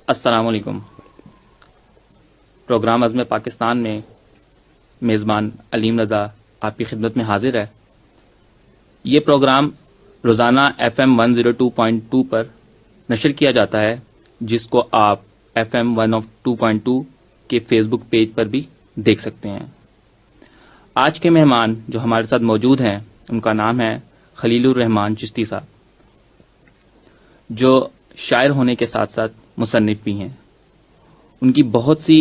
السلام علیکم۔ پروگرام عزم پاکستان میں میزبان علیم رضا آپ کی خدمت میں حاضر ہے۔ یہ پروگرام روزانہ FM 102.2 پر نشر کیا جاتا ہے، جس کو آپ FM 102.2 کے فیس بک پیج پر بھی دیکھ سکتے ہیں۔ آج کے مہمان جو ہمارے ساتھ موجود ہیں ان کا نام ہے خلیل الرحمان چشتی صاحب، جو شاعر ہونے کے ساتھ ساتھ مصنف بھی ہیں۔ ان کی بہت سی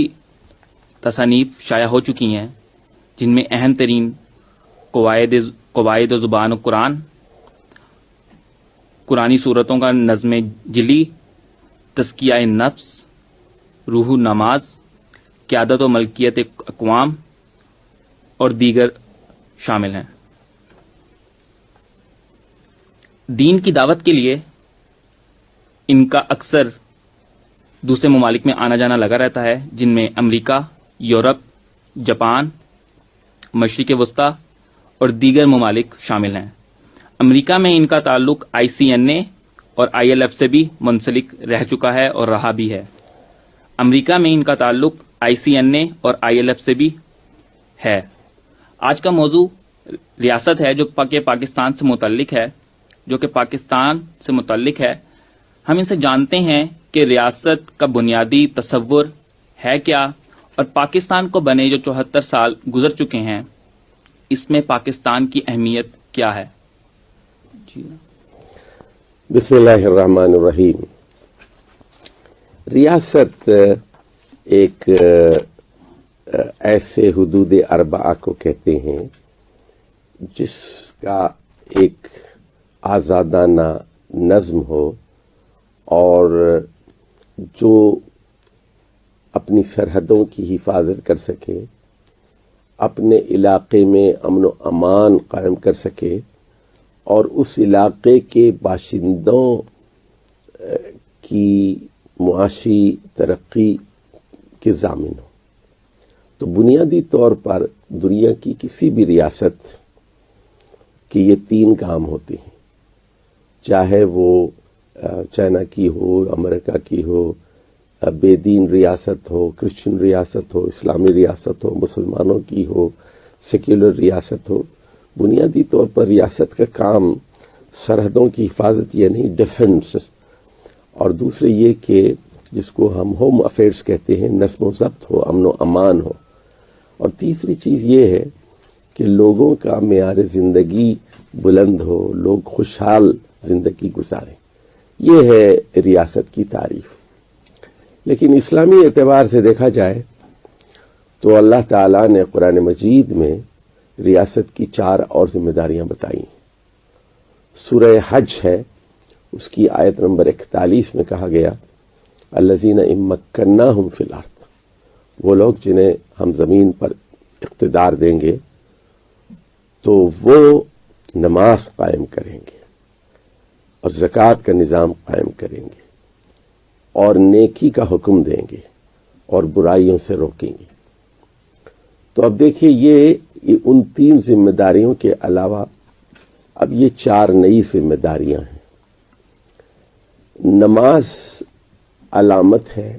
تصانیف شائع ہو چکی ہیں، جن میں اہم ترین قواعد زبان و قرآن، قرآنی صورتوں کا نظم جلی، تزکیہ نفس، روح نماز، قیادت و ملکیت اقوام اور دیگر شامل ہیں۔ دین کی دعوت کے لیے ان کا اکثر دوسرے ممالک میں آنا جانا لگا رہتا ہے، جن میں امریکہ، یورپ، جاپان، مشرق وسطیٰ اور دیگر ممالک شامل ہیں۔ امریکہ میں ان کا تعلق ICNA اور ILF سے بھی منسلک رہ چکا ہے اور رہا بھی ہے۔ امریکہ میں ان کا تعلق ICNA اور ILF سے بھی ہے۔ آج کا موضوع ریاست ہے، جو کہ پاکستان سے متعلق ہے۔ ہم ان سے جانتے ہیں کہ ریاست کا بنیادی تصور ہے کیا، اور پاکستان کو بنے جو 74 سال گزر چکے ہیں، اس میں پاکستان کی اہمیت کیا ہے؟ جی بسم اللہ الرحمن الرحیم۔ ریاست ایک ایسے حدود اربعہ کو کہتے ہیں جس کا ایک آزادانہ نظم ہو اور جو اپنی سرحدوں کی حفاظت کر سکے، اپنے علاقے میں امن و امان قائم کر سکے اور اس علاقے کے باشندوں کی معاشی ترقی کے ضامن ہو۔ تو بنیادی طور پر دنیا کی کسی بھی ریاست کی یہ 3 کام ہوتے ہیں، چاہے وہ چائنا کی ہو، امریکہ کی ہو، بے دین ریاست ہو، کرسچن ریاست ہو، اسلامی ریاست ہو، مسلمانوں کی ہو، سیکولر ریاست ہو۔ بنیادی طور پر ریاست کا کام سرحدوں کی حفاظت یعنی ڈیفنس، اور دوسرے یہ کہ جس کو ہم ہوم افیئرز کہتے ہیں، نظم و ضبط ہو، امن و امان ہو، اور تیسری چیز یہ ہے کہ لوگوں کا معیار زندگی بلند ہو، لوگ خوشحال زندگی گزاریں۔ یہ ہے ریاست کی تعریف۔ لیکن اسلامی اعتبار سے دیکھا جائے تو اللہ تعالیٰ نے قرآن مجید میں ریاست کی 4 اور ذمہ داریاں بتائی۔ سورہ حج ہے، اس کی آیت نمبر 41 میں کہا گیا الذین ان مکناہم فی الارض، وہ لوگ جنہیں ہم زمین پر اقتدار دیں گے تو وہ نماز قائم کریں گے اور زکوٰۃ کا نظام قائم کریں گے اور نیکی کا حکم دیں گے اور برائیوں سے روکیں گے۔ تو اب دیکھیے یہ ان 3 ذمہ داریوں کے علاوہ اب یہ 4 نئی ذمہ داریاں ہیں۔ نماز علامت ہے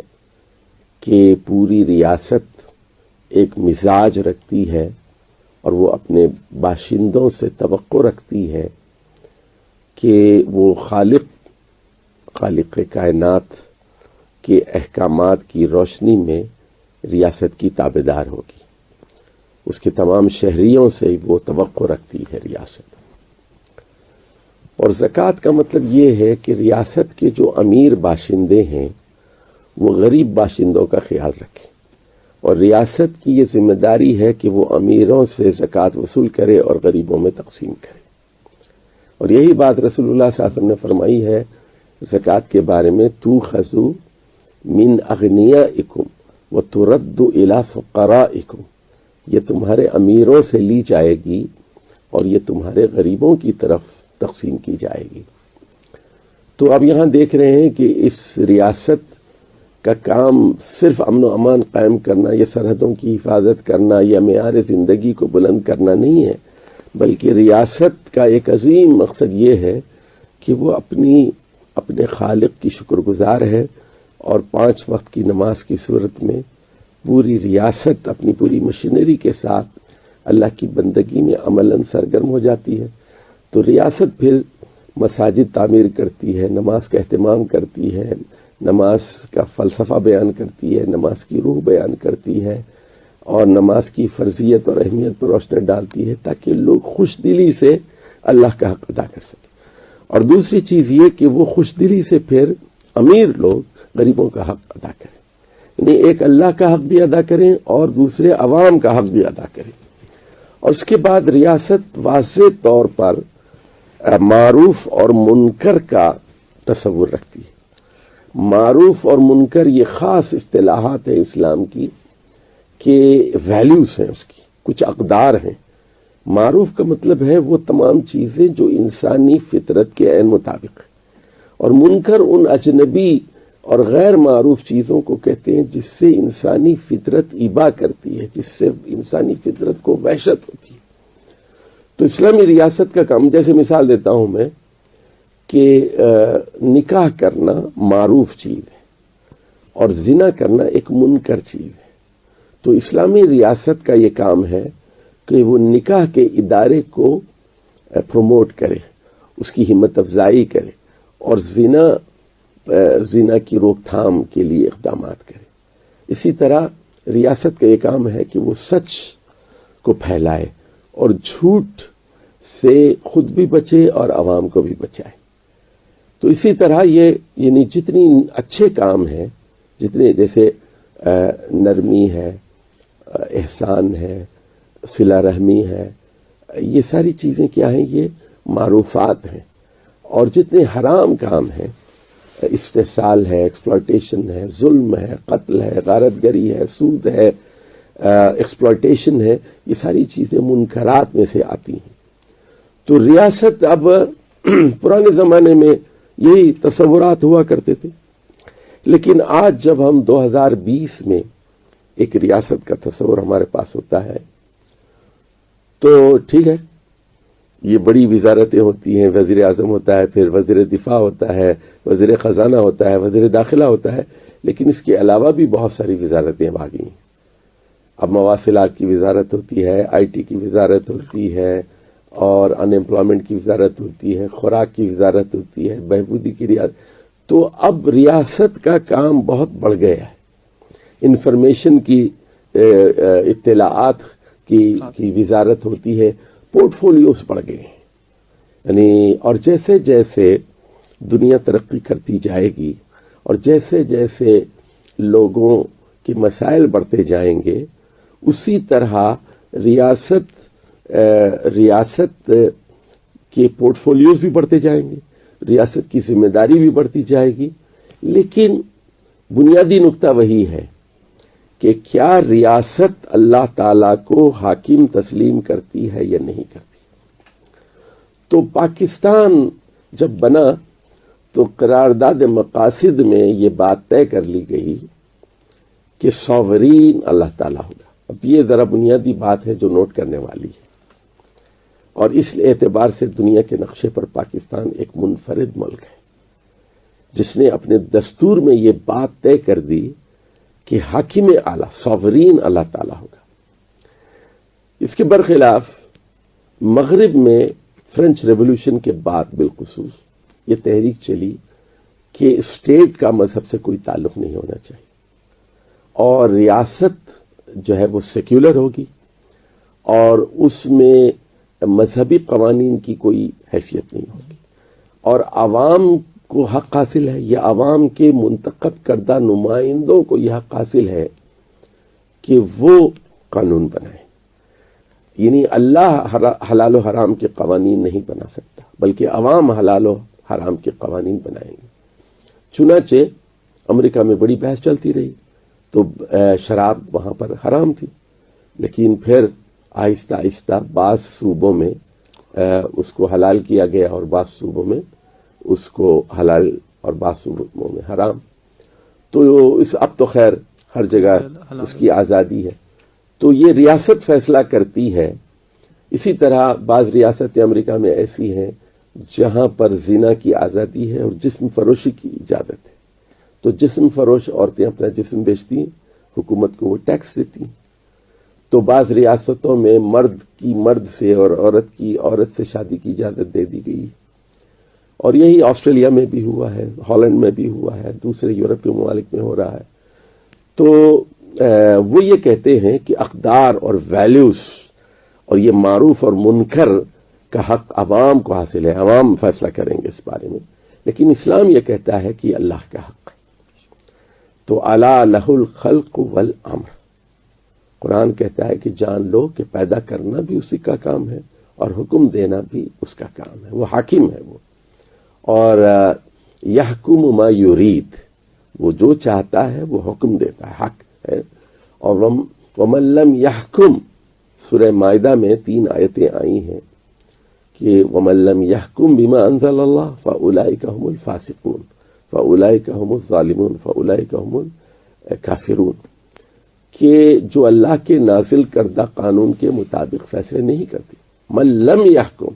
کہ پوری ریاست ایک مزاج رکھتی ہے اور وہ اپنے باشندوں سے توقع رکھتی ہے کہ وہ خالق کائنات کے احکامات کی روشنی میں ریاست کی تابعدار ہوگی۔ اس کے تمام شہریوں سے وہ توقع رکھتی ہے ریاست۔ اور زکوٰۃ کا مطلب یہ ہے کہ ریاست کے جو امیر باشندے ہیں وہ غریب باشندوں کا خیال رکھیں، اور ریاست کی یہ ذمہ داری ہے کہ وہ امیروں سے زکوٰۃ وصول کرے اور غریبوں میں تقسیم کرے۔ اور یہی بات رسول اللہ صلی اللہ علیہ وسلم نے فرمائی ہے زکوٰۃ کے بارے میں، تُؤْخَذُ مِنْ أَغْنِيَائِكُمْ وَتُرَدُّ إِلَىٰ فُقَرَائِكُمْ، یہ تمہارے امیروں سے لی جائے گی اور یہ تمہارے غریبوں کی طرف تقسیم کی جائے گی۔ تو اب یہاں دیکھ رہے ہیں کہ اس ریاست کا کام صرف امن و امان قائم کرنا یا سرحدوں کی حفاظت کرنا یا معیار زندگی کو بلند کرنا نہیں ہے، بلکہ ریاست کا ایک عظیم مقصد یہ ہے کہ وہ اپنے خالق کی شکر گزار ہے اور 5 وقت کی نماز کی صورت میں پوری ریاست اپنی پوری مشینری کے ساتھ اللہ کی بندگی میں عملاً سرگرم ہو جاتی ہے، تو ریاست پھر مساجد تعمیر کرتی ہے، نماز کا اہتمام کرتی ہے، نماز کا فلسفہ بیان کرتی ہے، نماز کی روح بیان کرتی ہے، اور نماز کی فرضیت اور اہمیت پر روشنی ڈالتی ہے تاکہ لوگ خوش دلی سے اللہ کا حق ادا کر سکیں۔ اور دوسری چیز یہ کہ وہ خوش دلی سے پھر امیر لوگ غریبوں کا حق ادا کریں، یعنی ایک اللہ کا حق بھی ادا کریں اور دوسرے عوام کا حق بھی ادا کریں۔ اور اس کے بعد ریاست واضح طور پر معروف اور منکر کا تصور رکھتی ہے۔ معروف اور منکر یہ خاص اصطلاحات ہیں اسلام کی کہ ویلیوز ہیں، اس کی کچھ اقدار ہیں۔ معروف کا مطلب ہے وہ تمام چیزیں جو انسانی فطرت کے عین مطابق ہیں، اور منکر ان اجنبی اور غیر معروف چیزوں کو کہتے ہیں جس سے انسانی فطرت ابا کرتی ہے، جس سے انسانی فطرت کو وحشت ہوتی ہے۔ تو اسلامی ریاست کا کام، جیسے مثال دیتا ہوں میں کہ نکاح کرنا معروف چیز ہے اور زنا کرنا ایک منکر چیز ہے، تو اسلامی ریاست کا یہ کام ہے کہ وہ نکاح کے ادارے کو پروموٹ کرے، اس کی ہمت افزائی کرے، اور زنا کی روک تھام کے لیے اقدامات کرے۔ اسی طرح ریاست کا یہ کام ہے کہ وہ سچ کو پھیلائے اور جھوٹ سے خود بھی بچے اور عوام کو بھی بچائے۔ تو اسی طرح یہ یعنی جتنی اچھے کام ہیں، جتنے جیسے نرمی ہے، احسان ہے، صلہ رحمی ہے، یہ ساری چیزیں کیا ہیں؟ یہ معروفات ہیں۔ اور جتنے حرام کام ہیں، استحصال ہے، ایکسپلائٹیشن ہے، ظلم ہے، قتل ہے، غارت گری ہے، سود ہے، ایکسپلائٹیشن ہے، یہ ساری چیزیں منکرات میں سے آتی ہیں۔ تو ریاست اب پرانے زمانے میں یہی تصورات ہوا کرتے تھے، لیکن آج جب ہم 2020 میں ایک ریاست کا تصور ہمارے پاس ہوتا ہے تو ٹھیک ہے، یہ بڑی وزارتیں ہوتی ہیں، وزیر اعظم ہوتا ہے، پھر وزیر دفاع ہوتا ہے، وزیر خزانہ ہوتا ہے، وزیر داخلہ ہوتا ہے، لیکن اس کے علاوہ بھی بہت ساری وزارتیں اب آ گئی ہیں۔ اب مواصلات کی وزارت ہوتی ہے، آئی ٹی کی وزارت ہوتی ہے، اور ان ایمپلائمنٹ کی وزارت ہوتی ہے، خوراک کی وزارت ہوتی ہے، بہبودی کی ریاست۔ تو اب ریاست کا کام بہت بڑھ گیا ہے، انفارمیشن کی اطلاعات کی وزارت ہوتی ہے، پورٹ فولیوز بڑھ گئے ہیں، یعنی اور جیسے جیسے دنیا ترقی کرتی جائے گی اور جیسے جیسے لوگوں کے مسائل بڑھتے جائیں گے، اسی طرح ریاست کے پورٹ فولیوز بھی بڑھتے جائیں گے، ریاست کی ذمہ داری بھی بڑھتی جائے گی۔ لیکن بنیادی نقطہ وہی ہے کہ کیا ریاست اللہ تعالیٰ کو حاکم تسلیم کرتی ہے یا نہیں کرتی۔ تو پاکستان جب بنا تو قرارداد مقاصد میں یہ بات طے کر لی گئی کہ سوورین اللہ تعالیٰ ہوگا۔ اب یہ ذرا بنیادی بات ہے جو نوٹ کرنے والی ہے، اور اس اعتبار سے دنیا کے نقشے پر پاکستان ایک منفرد ملک ہے جس نے اپنے دستور میں یہ بات طے کر دی کہ حاکم اعلیٰ سوورین اللہ تعالیٰ ہوگا۔ اس کے برخلاف مغرب میں فرینچ ریولوشن کے بعد بالخصوص یہ تحریک چلی کہ اسٹیٹ کا مذہب سے کوئی تعلق نہیں ہونا چاہیے، اور ریاست جو ہے وہ سیکولر ہوگی، اور اس میں مذہبی قوانین کی کوئی حیثیت نہیں ہوگی، اور عوام کو حق حاصل ہے، یہ عوام کے منتخب کردہ نمائندوں کو یہ حق حاصل ہے کہ وہ قانون بنائیں۔ یعنی اللہ حلال و حرام کے قوانین نہیں بنا سکتا، بلکہ عوام حلال و حرام کے قوانین بنائیں گے۔ چنانچہ امریکہ میں بڑی بحث چلتی رہی، تو شراب وہاں پر حرام تھی، لیکن پھر آہستہ آہستہ بعض صوبوں میں اس کو حلال کیا گیا اور بعض صوبوں میں اس کو حلال اور بعض صوبوں میں حرام۔ تو اب تو خیر ہر جگہ اس کی آزادی ہے، تو یہ ریاست فیصلہ کرتی ہے۔ اسی طرح بعض ریاستیں امریکہ میں ایسی ہیں جہاں پر زنا کی آزادی ہے اور جسم فروشی کی اجازت ہے، تو جسم فروش عورتیں اپنا جسم بیچتی ہیں، حکومت کو وہ ٹیکس دیتی ہیں. تو بعض ریاستوں میں مرد کی مرد سے اور عورت کی عورت سے شادی کی اجازت دے دی گئی، اور یہی آسٹریلیا میں بھی ہوا ہے، ہالینڈ میں بھی ہوا ہے، دوسرے یورپ کے ممالک میں ہو رہا ہے. تو وہ یہ کہتے ہیں کہ اقدار اور ویلیوز اور یہ معروف اور منکر کا حق عوام کو حاصل ہے، عوام فیصلہ کریں گے اس بارے میں. لیکن اسلام یہ کہتا ہے کہ یہ اللہ کا حق ہے. تو الا لہ الخلق والامر، قرآن کہتا ہے کہ جان لو کہ پیدا کرنا بھی اسی کا کام ہے اور حکم دینا بھی اس کا کام ہے. وہ حاکم ہے وہ، اور یحکم ما یرید، وہ جو چاہتا ہے وہ حکم دیتا ہے، حق ہے. اور ومن لم یحکم، سورہ مائدہ میں 3 آیتیں آئی ہیں کہ ومن لم یحکم بما انزل اللہ فاولئک هم الفاسقون فاولئک هم الظالمون فاولئک هم الکافرون، کہ جو اللہ کے نازل کردہ قانون کے مطابق فیصلے نہیں کرتے. من لم یحکم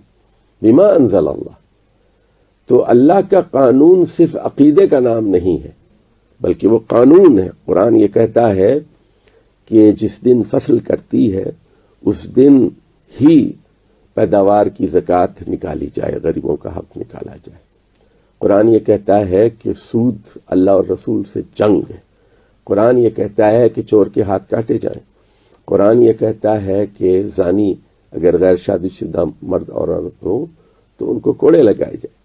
بما انزل اللہ، تو اللہ کا قانون صرف عقیدے کا نام نہیں ہے بلکہ وہ قانون ہے. قرآن یہ کہتا ہے کہ جس دن فصل کٹتی ہے اس دن ہی پیداوار کی زکوٰۃ نکالی جائے، غریبوں کا حق نکالا جائے. قرآن یہ کہتا ہے کہ سود اللہ اور رسول سے جنگ ہے. قرآن یہ کہتا ہے کہ چور کے ہاتھ کاٹے جائیں. قرآن یہ کہتا ہے کہ زانی اگر غیر شادی شدہ مرد اور عورت ہوں تو ان کو کوڑے لگائے جائیں.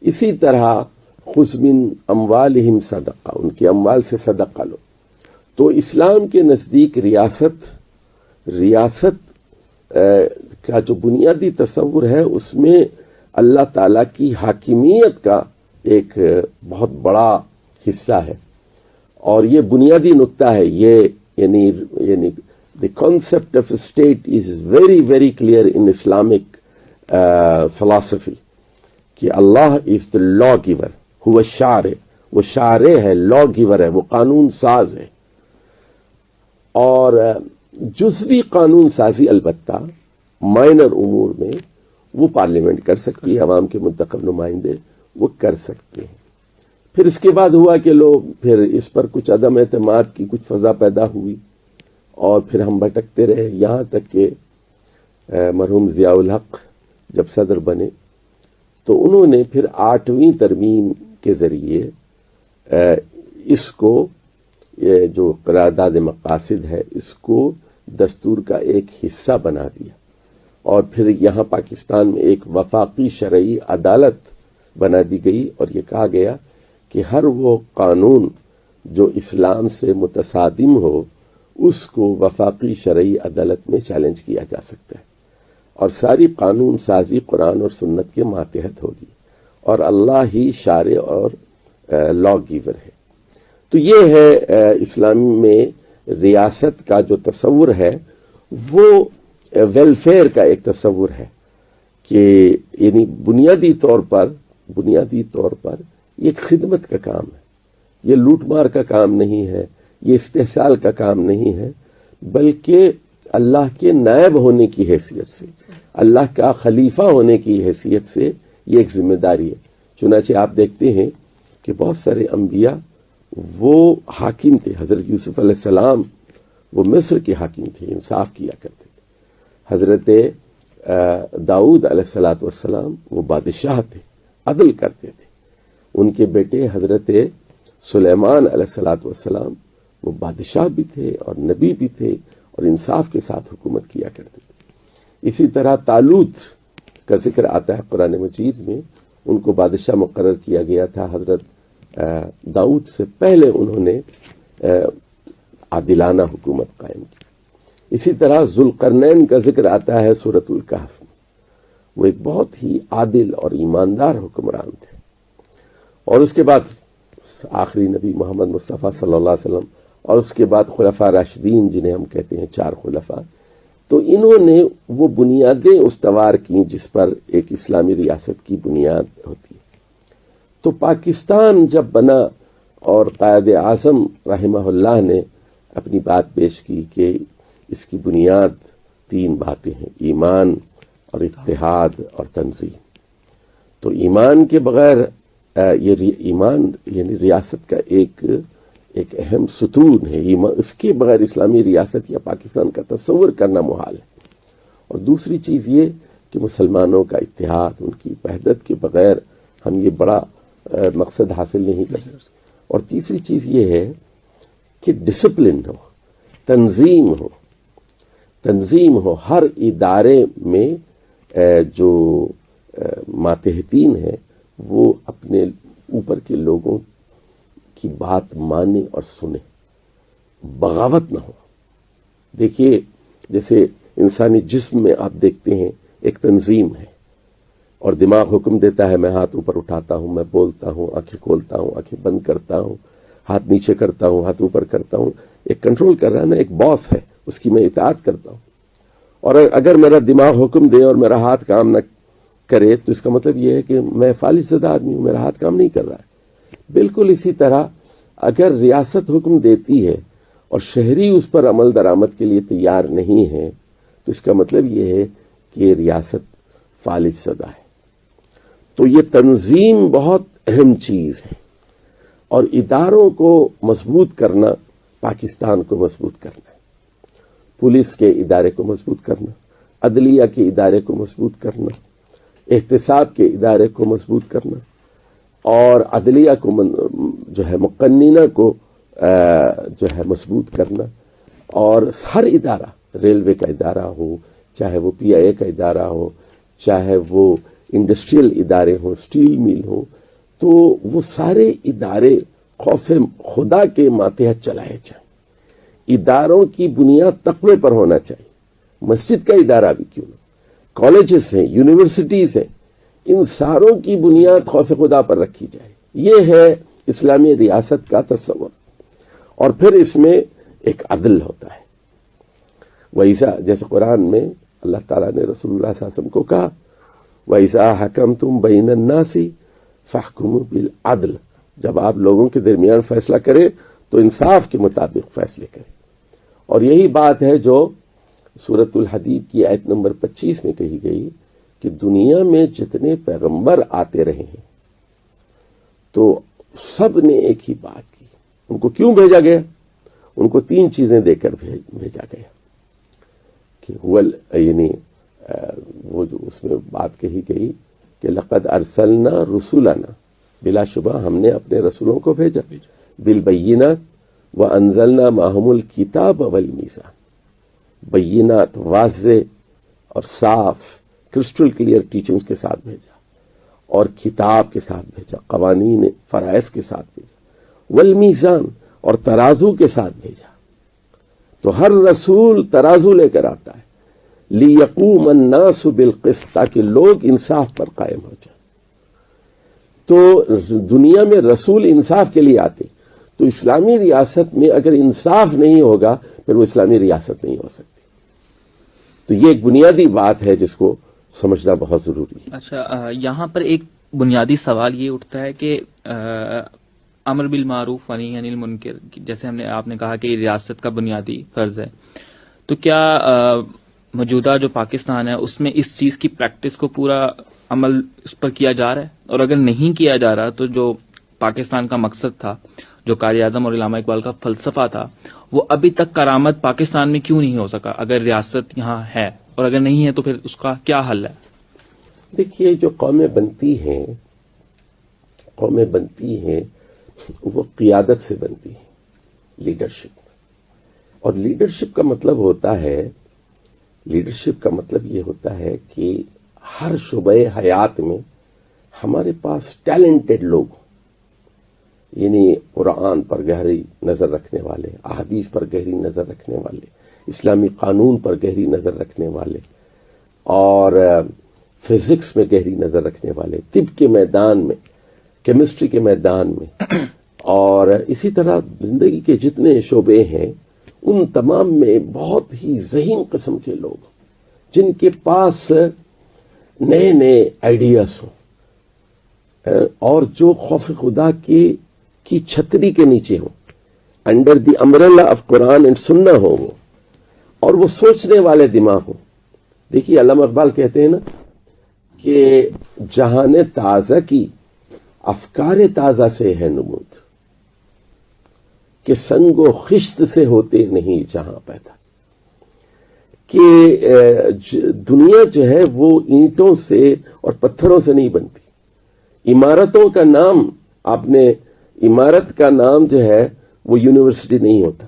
اسی طرح خذ من اموالہم صدقہ، ان کے اموال سے صدقہ لو. تو اسلام کے نزدیک ریاست کا جو بنیادی تصور ہے اس میں اللہ تعالیٰ کی حاکمیت کا ایک بہت بڑا حصہ ہے. اور یہ بنیادی نقطہ ہے، یہ یعنی the concept of a state is very very clear in Islamic philosophy کہ اللہ is the law giver، ہوا شارع، وہ شارع ہے، لا گیور ہے، وہ قانون ساز ہے. اور جزوی قانون سازی البتہ مائنر امور میں وہ پارلیمنٹ کر سکتی ہے، عوام کے منتخب نمائندے وہ کر سکتے ہیں. پھر اس کے بعد ہوا کہ لوگ پھر اس پر کچھ عدم اعتماد کی کچھ فضا پیدا ہوئی اور پھر ہم بھٹکتے رہے، یہاں تک کہ مرحوم ضیاء الحق جب صدر بنے تو انہوں نے پھر 8ویں ترمیم کے ذریعے اس کو، یہ جو قرارداد مقاصد ہے، اس کو دستور کا ایک حصہ بنا دیا. اور پھر یہاں پاکستان میں ایک وفاقی شرعی عدالت بنا دی گئی اور یہ کہا گیا کہ ہر وہ قانون جو اسلام سے متصادم ہو اس کو وفاقی شرعی عدالت میں چیلنج کیا جا سکتا ہے، اور ساری قانون سازی قرآن اور سنت کے ماتحت ہوگی، اور اللہ ہی شارع اور لا گیور ہے. تو یہ ہے اسلام میں ریاست کا جو تصور ہے وہ ویلفیئر کا ایک تصور ہے کہ یعنی بنیادی طور پر یہ خدمت کا کام ہے، یہ لوٹ مار کا کام نہیں ہے، یہ استحصال کا کام نہیں ہے، بلکہ اللہ کے نائب ہونے کی حیثیت سے، اللہ کا خلیفہ ہونے کی حیثیت سے یہ ایک ذمہ داری ہے. چنانچہ آپ دیکھتے ہیں کہ بہت سارے انبیاء وہ حاکم تھے. حضرت یوسف علیہ السلام وہ مصر کے حاکم تھے، انصاف کیا کرتے تھے. حضرت داؤد علیہ السلام وہ بادشاہ تھے، عدل کرتے تھے. ان کے بیٹے حضرت سلیمان علیہ السلام وہ بادشاہ بھی تھے اور نبی بھی تھے اور انصاف کے ساتھ حکومت کیا کرتے تھے. اسی طرح طالوت کا ذکر آتا ہے قرآن مجید میں، ان کو بادشاہ مقرر کیا گیا تھا. حضرت داؤد سے پہلے انہوں نے عادلانہ حکومت قائم کی. اسی طرح ذوالقرنین کا ذکر آتا ہے سورۃ الکہف میں. وہ ایک بہت ہی عادل اور ایماندار حکمران تھے. اور اس کے بعد آخری نبی محمد مصطفیٰ صلی اللہ علیہ وسلم، اور اس کے بعد خلفاء راشدین جنہیں ہم کہتے ہیں 4 خلفاء. تو انہوں نے وہ بنیادیں استوار کی جس پر ایک اسلامی ریاست کی بنیاد ہوتی ہے. تو پاکستان جب بنا اور قائد اعظم رحمہ اللہ نے اپنی بات پیش کی کہ اس کی بنیاد 3 باتیں ہیں، ایمان اور اتحاد اور تنظیم. تو ایمان کے بغیر یہ ایمان یعنی ریاست کا ایک اہم ستون ہے. ایمان اس کے بغیر اسلامی ریاست یا پاکستان کا تصور کرنا محال ہے. اور دوسری چیز یہ کہ مسلمانوں کا اتحاد، ان کی وحدت کے بغیر ہم یہ بڑا مقصد حاصل نہیں کر سکتے. اور تیسری چیز یہ ہے کہ ڈسپلن ہو، تنظیم ہو. ہر ادارے میں جو ماتحتین ہیں وہ اپنے اوپر کے لوگوں کی بات مانے اور سنے، بغاوت نہ ہو. دیکھیے جیسے انسانی جسم میں آپ دیکھتے ہیں ایک تنظیم ہے، اور دماغ حکم دیتا ہے، میں ہاتھ اوپر اٹھاتا ہوں، میں بولتا ہوں، آنکھیں کھولتا ہوں، آنکھیں بند کرتا ہوں، ہاتھ نیچے کرتا ہوں، ہاتھ اوپر کرتا ہوں. ایک کنٹرول کر رہا ہے نا، ایک باس ہے، اس کی میں اطاعت کرتا ہوں. اور اگر میرا دماغ حکم دے اور میرا ہاتھ کام نہ کرے تو اس کا مطلب یہ ہے کہ میں فالج زدہ آدمی ہوں، میرا ہاتھ کام نہیں کر رہا ہے. بالکل اسی طرح اگر ریاست حکم دیتی ہے اور شہری اس پر عمل درآمد کے لیے تیار نہیں ہے تو اس کا مطلب یہ ہے کہ ریاست فالج زدہ ہے. تو یہ تنظیم بہت اہم چیز ہے، اور اداروں کو مضبوط کرنا پاکستان کو مضبوط کرنا ہے. پولیس کے ادارے کو مضبوط کرنا، عدلیہ کے ادارے کو مضبوط کرنا، احتساب کے ادارے کو مضبوط کرنا، اور عدلیہ کو جو ہے مقننہ کو جو ہے مضبوط کرنا. اور ہر ادارہ، ریلوے کا ادارہ ہو، چاہے وہ پی آئی اے کا ادارہ ہو، چاہے وہ انڈسٹریل ادارے ہوں، اسٹیل مل ہوں، تو وہ سارے ادارے خوف خدا کے ماتحت چلائے جائیں. اداروں کی بنیاد تقوی پر ہونا چاہیے. مسجد کا ادارہ بھی کیوں نہ، کالجز ہیں، یونیورسٹیز ہیں، ان ساروں کی بنیاد خوف خدا پر رکھی جائے. یہ ہے اسلامی ریاست کا تصور. اور پھر اس میں ایک عدل ہوتا ہے. ویسا جیسے قرآن میں اللہ تعالیٰ نے رسول اللہ صلی اللہ علیہ وسلم کو کہا وَإِذَا حَكَمْتُمْ بَيْنَ النَّاسِ فَاحْكُمُوا بِالْعَدْلِ، جب آپ لوگوں کے درمیان فیصلہ کریں تو انصاف کے مطابق فیصلے کریں. اور یہی بات ہے جو سورۃ الحدید کی آیت نمبر 25 میں کہی گئی کہ دنیا میں جتنے پیغمبر آتے رہے ہیں تو سب نے ایک ہی بات کی. ان کو کیوں بھیجا گیا؟ ان کو 3 چیزیں دے کر بھیجا گیا کہ یعنی وہ جو اس میں بات کہی گئی کہ لقد ارسلنا رسولنا، بلا شبہ ہم نے اپنے رسولوں کو بھیجا، بالبینات وانزلنا معهم الکتاب والمیزان، بینات واضح اور صاف کرسٹل کلیئر ٹیچنگز کے ساتھ بھیجا، اور کتاب کے ساتھ بھیجا، قوانین فرائض کے ساتھ بھیجا، والمیزان اور ترازو کے ساتھ بھیجا. تو ہر رسول ترازو لے کر آتا ہے، لِيَقُومَ النَّاسُ بِالْقِسْطِ، تاکہ لوگ انصاف پر قائم ہو جائیں. تو دنیا میں رسول انصاف کے لیے آتے، تو اسلامی ریاست میں اگر انصاف نہیں ہوگا پھر وہ اسلامی ریاست نہیں ہو سکتی. تو یہ ایک بنیادی بات ہے جس کو سمجھنا بہت ضروری ہے. اچھا، یہاں پر ایک بنیادی سوال یہ اٹھتا ہے کہ امر بالمعروف و نہی عن المنکر، جیسے آپ نے کہا کہ ریاست کا بنیادی فرض ہے، تو کیا موجودہ جو پاکستان ہے اس میں اس چیز کی پریکٹس کو پورا عمل اس پر کیا جا رہا ہے؟ اور اگر نہیں کیا جا رہا تو جو پاکستان کا مقصد تھا، جو قائد اعظم اور علامہ اقبال کا فلسفہ تھا، وہ ابھی تک کارآمد پاکستان میں کیوں نہیں ہو سکا اگر ریاست یہاں ہے؟ اور اگر نہیں ہے تو پھر اس کا کیا حل ہے؟ دیکھیے جو قومیں بنتی ہیں وہ قیادت سے بنتی ہیں، لیڈرشپ. اور لیڈرشپ کا مطلب یہ ہوتا ہے کہ ہر شعبہ حیات میں ہمارے پاس ٹیلنٹڈ لوگ ہوں، یعنی قرآن پر گہری نظر رکھنے والے، احادیث پر گہری نظر رکھنے والے، اسلامی قانون پر گہری نظر رکھنے والے، اور فزکس میں گہری نظر رکھنے والے، طب کے میدان میں، کیمسٹری کے میدان میں، اور اسی طرح زندگی کے جتنے شعبے ہیں ان تمام میں بہت ہی ذہین قسم کے لوگ جن کے پاس نئے نئے آئیڈیاز ہوں، اور جو خوف خدا کی چھتری کے نیچے ہوں، under the umbrella of Quran and سنہ ہو وہ، اور وہ سوچنے والے دماغ ہوں. دیکھیے علامہ اقبال کہتے ہیں نا کہ جہاں نے تازہ کی افکار تازہ سے ہے نمود کہ سنگ و خشت سے ہوتے نہیں جہاں پیدا، کہ دنیا جو ہے وہ اینٹوں سے اور پتھروں سے نہیں بنتی. عمارتوں کا نام، آپ نے عمارت کا نام جو ہے وہ یونیورسٹی نہیں ہوتا.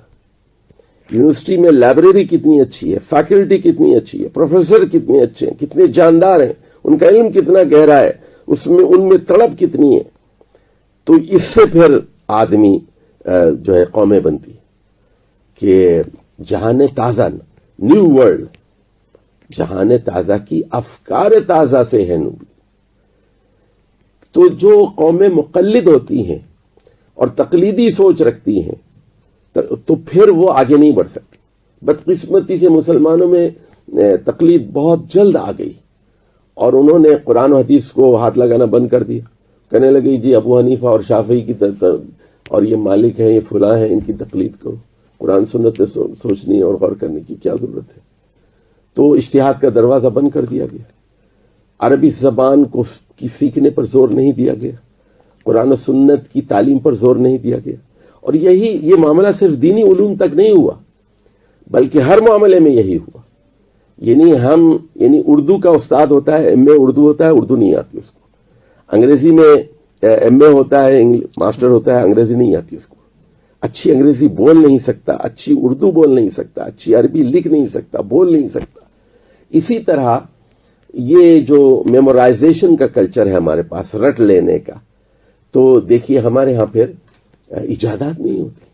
یونیورسٹی میں لائبریری کتنی اچھی ہے، فیکلٹی کتنی اچھی ہے، پروفیسر کتنے اچھے ہیں، کتنے جاندار ہیں، ان کا علم کتنا گہرا ہے، ان میں تڑپ کتنی ہے. تو اس سے پھر آدمی جو ہے قومیں بنتی ہے کہ جہان تازہ، نیو ورلڈ، جہان تازہ کی افکار تازہ سے ہے نبی. تو جو قومیں مقلد ہوتی ہیں اور تقلیدی سوچ رکھتی ہیں تو پھر وہ آگے نہیں بڑھ سکتی. بدقسمتی سے مسلمانوں میں تقلید بہت جلد آ گئی اور انہوں نے قرآن و حدیث کو ہاتھ لگانا بند کر دیا. کہنے لگے جی ابو حنیفہ اور شافعی کی اور یہ مالک ہیں، یہ فلاں ہیں، ان کی تقلید کرو، قرآن سنت سوچنی اور غور کرنے کی کیا ضرورت ہے. تو اجتہاد کا دروازہ بند کر دیا گیا. عربی زبان کو کی سیکھنے پر زور نہیں دیا گیا، قرآن و سنت کی تعلیم پر زور نہیں دیا گیا. اور یہ معاملہ صرف دینی علوم تک نہیں ہوا بلکہ ہر معاملے میں یہی ہوا. یعنی اردو کا استاد ہوتا ہے، ایم اے اردو ہوتا ہے، اردو نہیں آتی اس کو. انگریزی میں ایم اے ہوتا ہے، ماسٹر ہوتا ہے، انگریزی نہیں آتی اس کو. اچھی انگریزی بول نہیں سکتا، اچھی اردو بول نہیں سکتا، اچھی عربی لکھ نہیں سکتا، بول نہیں سکتا. اسی طرح یہ جو میمورائزیشن کا کلچر ہے ہمارے پاس، رٹ لینے کا، تو دیکھیے ہمارے ہاں پھر ایجادات نہیں ہوتی.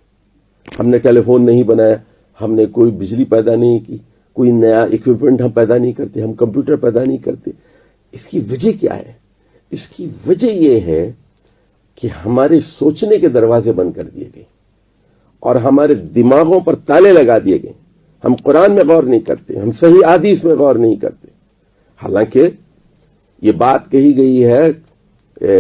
ہم نے ٹیلی فون نہیں بنایا، ہم نے کوئی بجلی پیدا نہیں کی، کوئی نیا اکوپمنٹ ہم پیدا نہیں کرتے، ہم کمپیوٹر پیدا نہیں کرتے. اس کی وجہ کیا ہے؟ اس کی وجہ یہ ہے کہ ہمارے سوچنے کے دروازے بند کر دیے گئے اور ہمارے دماغوں پر تالے لگا دیے گئے. ہم قرآن میں غور نہیں کرتے، ہم صحیح حدیث میں غور نہیں کرتے. حالانکہ یہ بات کہی گئی ہے،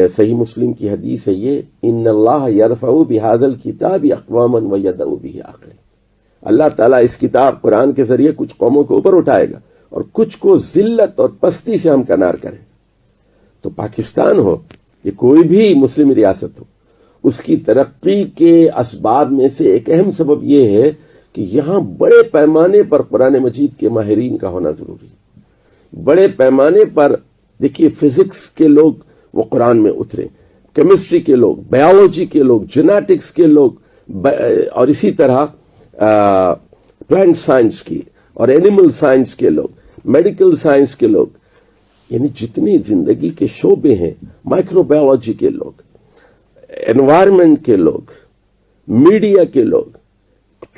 صحیح مسلم کی حدیث ہے یہ، ان اللہ یرفع بہذا الکتاب اقواما ویضع بہ آخرین. اللہ تعالیٰ اس کتاب قرآن کے ذریعے کچھ قوموں کو اوپر اٹھائے گا اور کچھ کو ذلت اور پستی سے ہمکنار کرے. تو پاکستان ہو یا کوئی بھی مسلم ریاست ہو، اس کی ترقی کے اسباب میں سے ایک اہم سبب یہ ہے کہ یہاں بڑے پیمانے پر قرآن مجید کے ماہرین کا ہونا ضروری ہے. بڑے پیمانے پر دیکھیے فزکس کے لوگ وہ قرآن میں اترے، کیمسٹری کے لوگ، بایولوجی کے لوگ، جینیٹکس کے لوگ، اور اسی طرح پلانٹ سائنس کی اور اینیمل سائنس کے لوگ، میڈیکل سائنس کے لوگ، یعنی جتنی زندگی کے شعبے ہیں، مائکرو بایولوجی کے لوگ، انوائرمنٹ کے لوگ، میڈیا کے لوگ،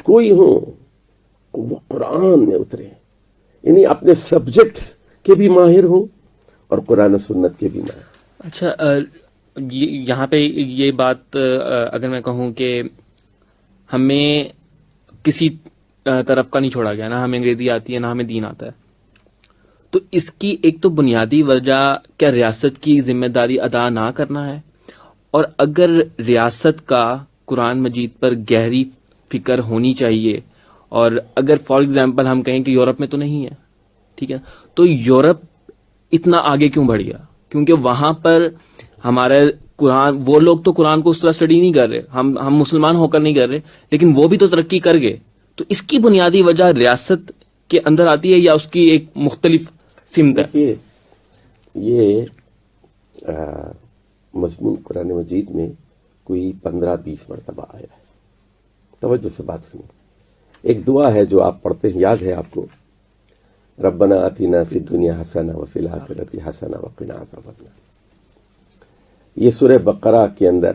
کوئی ہوں وہ قرآن میں اترے، یعنی اپنے سبجیکٹس کے بھی ماہر ہوں اور قرآن و سنت کے بھی ماہر. اچھا، یہاں پہ یہ بات اگر میں کہوں کہ ہمیں کسی طرف کا نہیں چھوڑا گیا، نہ ہمیں انگریزی آتی ہے نہ ہمیں دین آتا ہے، تو اس کی ایک تو بنیادی وجہ کیا ریاست کی ذمہ داری ادا نہ کرنا ہے؟ اور اگر ریاست کا قرآن مجید پر گہری فکر ہونی چاہیے، اور اگر فار ایگزامپل ہم کہیں کہ یورپ میں تو نہیں ہے، ٹھیک ہے، تو یورپ اتنا آگے کیوں بڑھ گیا؟ کیونکہ وہاں پر ہمارے قرآن، وہ لوگ تو قرآن کو اس طرح اسٹڈی نہیں کر رہے، ہم مسلمان ہو کر نہیں کر رہے، لیکن وہ بھی تو ترقی کر گئے. تو اس کی بنیادی وجہ ریاست کے اندر آتی ہے یا اس کی ایک مختلف سمت ہے؟ یہ مضمون قرآن مجید میں کوئی 15-20 مرتبہ آیا ہے. توجہ سے بات سنیں. ایک دعا ہے جو آپ پڑھتے ہیں، یاد ہے آپ کو؟ ربنا آتنا فی الدنیا حسنہ وفی الآخرۃ حسنہ وقنا عذاب النار. یہ سورہ بقرہ کے اندر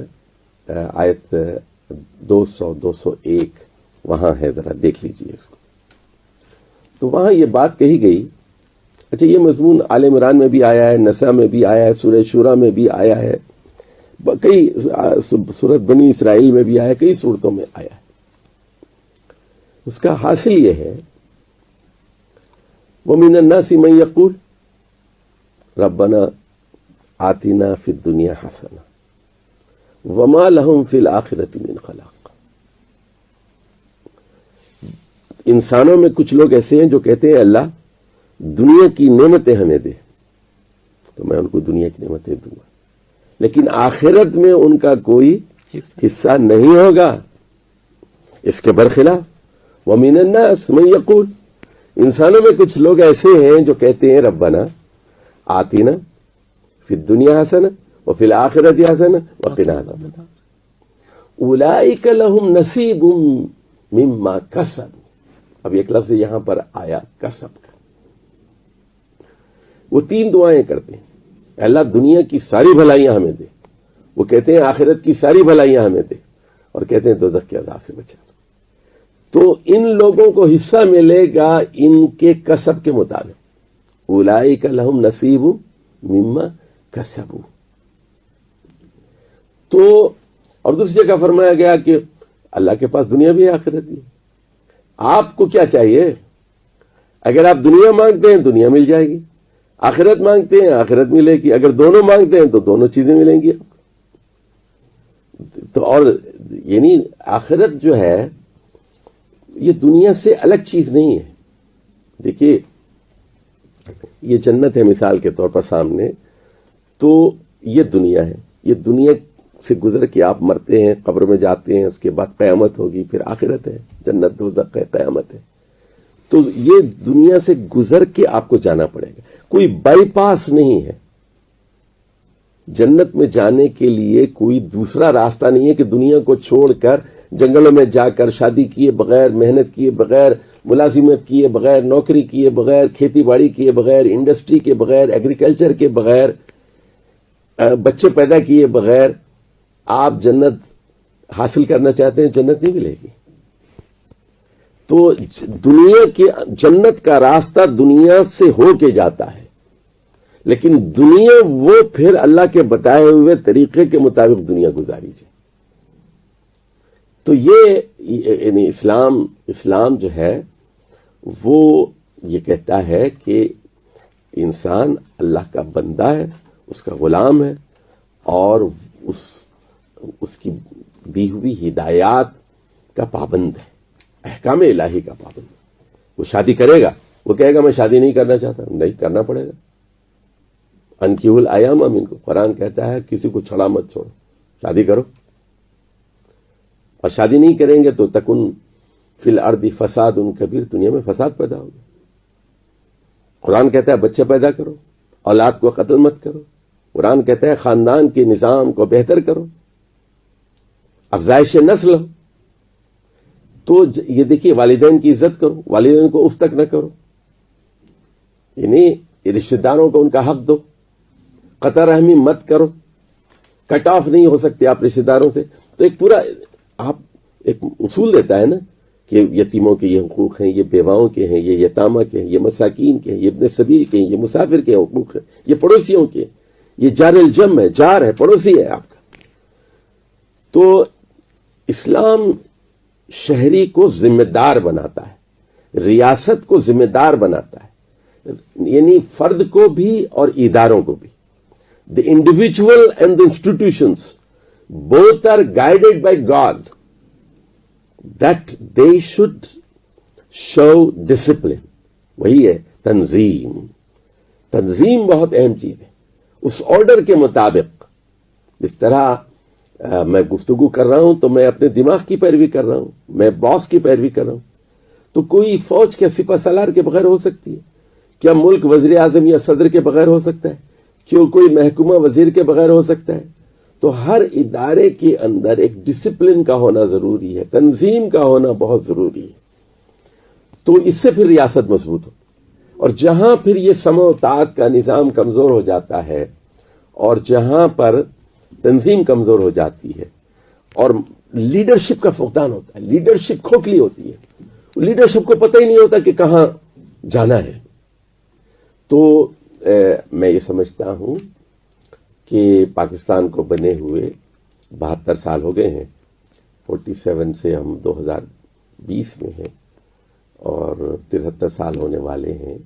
آیت 200-201 وہاں ہے، ذرا دیکھ لیجئے اس کو. تو وہاں یہ بات کہی گئی. اچھا، یہ مضمون آل عمران میں بھی آیا ہے، نساء میں بھی آیا ہے، سورہ شورى میں بھی آیا ہے، کئی سورۃ بنی اسرائیل میں بھی آیا ہے، کئی سورتوں میں آیا ہے. اس کا حاصل یہ ہے، وَمِنَ النَّاسِ مَن يَقُولُ رَبَّنَا آتِنَا فِي الدُّنْيَا حَسَنَةً وَمَا لَهُمْ فِي الْآخِرَةِ مِنْ خَلَاقٍ. انسانوں میں کچھ لوگ ایسے ہیں جو کہتے ہیں اللہ دنیا کی نعمتیں ہمیں دے تو میں ان کو دنیا کی نعمتیں دوں گا، لیکن آخرت میں ان کا کوئی حصہ نہیں ہوگا. اس کے برخلاف وَمِنَ النَّاسِ مَن يَقُولُ، انسانوں میں کچھ لوگ ایسے ہیں جو کہتے ہیں ربنا آتنا فی الدنیا حسنہ وفی الآخرۃ حسنہ وقنا عذاب النار اولئک لہم نصیب مما کسبوا. اب ایک لفظ یہاں پر آیا کسب کا. وہ 3 دعائیں کرتے ہیں، اللہ دنیا کی ساری بھلائیاں ہمیں دے، وہ کہتے ہیں آخرت کی ساری بھلائیاں ہمیں دے، اور کہتے ہیں دوزخ کے عذاب سے بچا. تو ان لوگوں کو حصہ ملے گا ان کے کسب کے مطابق. اولئک لہم نصیب مما کسبوا. تو اور دوسری جگہ فرمایا گیا کہ اللہ کے پاس دنیا بھی ہے آخرت بھی ہے. آپ کو کیا چاہیے؟ اگر آپ دنیا مانگتے ہیں دنیا مل جائے گی، آخرت مانگتے ہیں آخرت ملے گی، اگر دونوں مانگتے ہیں تو دونوں چیزیں ملیں گی. تو اور یعنی آخرت جو ہے یہ دنیا سے الگ چیز نہیں ہے. دیکھیے یہ جنت ہے مثال کے طور پر سامنے، تو یہ دنیا ہے، یہ دنیا سے گزر کے آپ مرتے ہیں، قبر میں جاتے ہیں، اس کے بعد قیامت ہوگی، پھر آخرت ہے، جنت دوزخ ہے، قیامت ہے. تو یہ دنیا سے گزر کے آپ کو جانا پڑے گا، کوئی بائی پاس نہیں ہے. جنت میں جانے کے لیے کوئی دوسرا راستہ نہیں ہے کہ دنیا کو چھوڑ کر جنگلوں میں جا کر شادی کیے بغیر، محنت کیے بغیر، ملازمت کیے بغیر، نوکری کیے بغیر، کھیتی باڑی کیے بغیر، انڈسٹری کے بغیر، ایگریکلچر کے بغیر، بچے پیدا کیے بغیر آپ جنت حاصل کرنا چاہتے ہیں، جنت نہیں ملے گی. تو دنیا کی جنت کا راستہ دنیا سے ہو کے جاتا ہے، لیکن دنیا وہ پھر اللہ کے بتائے ہوئے طریقے کے مطابق دنیا گزاری جائے. تو یہ یعنی اسلام جو ہے وہ یہ کہتا ہے کہ انسان اللہ کا بندہ ہے، اس کا غلام ہے، اور اس کی دی ہوئی ہدایات کا پابند ہے، احکام الہی کا پابند ہے. وہ شادی کرے گا، وہ کہے گا میں شادی نہیں کرنا چاہتا، نہیں کرنا پڑے گا. انکحوا الایام منکم، قرآن کہتا ہے کسی کو چھڑا مت چھوڑو، شادی کرو. اور شادی نہیں کریں گے تو تکن فی الارض فساد کبیر، دنیا میں فساد پیدا ہوگا. قرآن کہتا ہے بچے پیدا کرو، اولاد کو قتل مت کرو. قرآن کہتا ہے خاندان کے نظام کو بہتر کرو، افزائش نسل ہو. تو یہ دیکھیے والدین کی عزت کرو، والدین کو اف تک نہ کرو، یعنی رشتہ داروں کو ان کا حق دو، قطع رحمی مت کرو، کٹ آف نہیں ہو سکتے آپ رشتہ داروں سے. تو ایک پورا آپ ایک اصول دیتا ہے نا کہ یتیموں کے یہ حقوق ہیں، یہ بیواؤں کے ہیں، یہ یتامہ کے ہیں، یہ مساکین کے ہیں، یہ ابن سبیل کے ہیں، یہ مسافر کے حقوق ہیں، یہ پڑوسیوں کے ہیں، یہ جار الجم ہے، جار ہے، پڑوسی ہے آپ کا. تو اسلام شہری کو ذمہ دار بناتا ہے، ریاست کو ذمہ دار بناتا ہے، یعنی فرد کو بھی اور اداروں کو بھی. The individual and the institutions both are guided by God that they should show discipline. وہی ہے تنظیم. تنظیم بہت اہم چیز ہے. اس آرڈر کے مطابق جس طرح میں گفتگو کر رہا ہوں تو میں اپنے دماغ کی پیروی کر رہا ہوں، میں باس کی پیروی کر رہا ہوں. تو کوئی فوج کے سپہ سالار کے بغیر ہو سکتی ہے؟ کیا ملک وزیر اعظم یا صدر کے بغیر ہو سکتا ہے؟ کیوں کوئی محکمہ وزیر کے بغیر ہو سکتا ہے؟ تو ہر ادارے کے اندر ایک ڈسپلن کا ہونا ضروری ہے، تنظیم کا ہونا بہت ضروری ہے. تو اس سے پھر ریاست مضبوط ہو. اور جہاں پھر یہ سمع و طاعت کا نظام کمزور ہو جاتا ہے، اور جہاں پر تنظیم کمزور ہو جاتی ہے اور لیڈرشپ کا فقدان ہوتا ہے، لیڈرشپ کھوکھلی ہوتی ہے، لیڈرشپ کو پتہ ہی نہیں ہوتا کہ کہاں جانا ہے. تو میں یہ سمجھتا ہوں کہ پاکستان کو بنے ہوئے 72 سال ہو گئے ہیں، 47 سے ہم 2020 میں ہیں اور 73 سال ہونے والے ہیں.